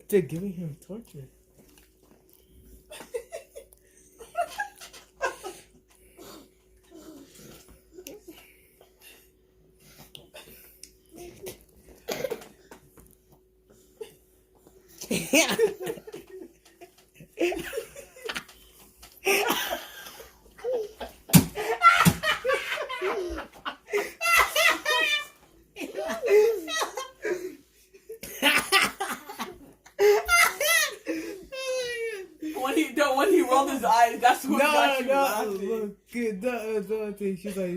They're giving him torture. When he rolled his eyes, that's what got you laughing. Look, the thing. She's like,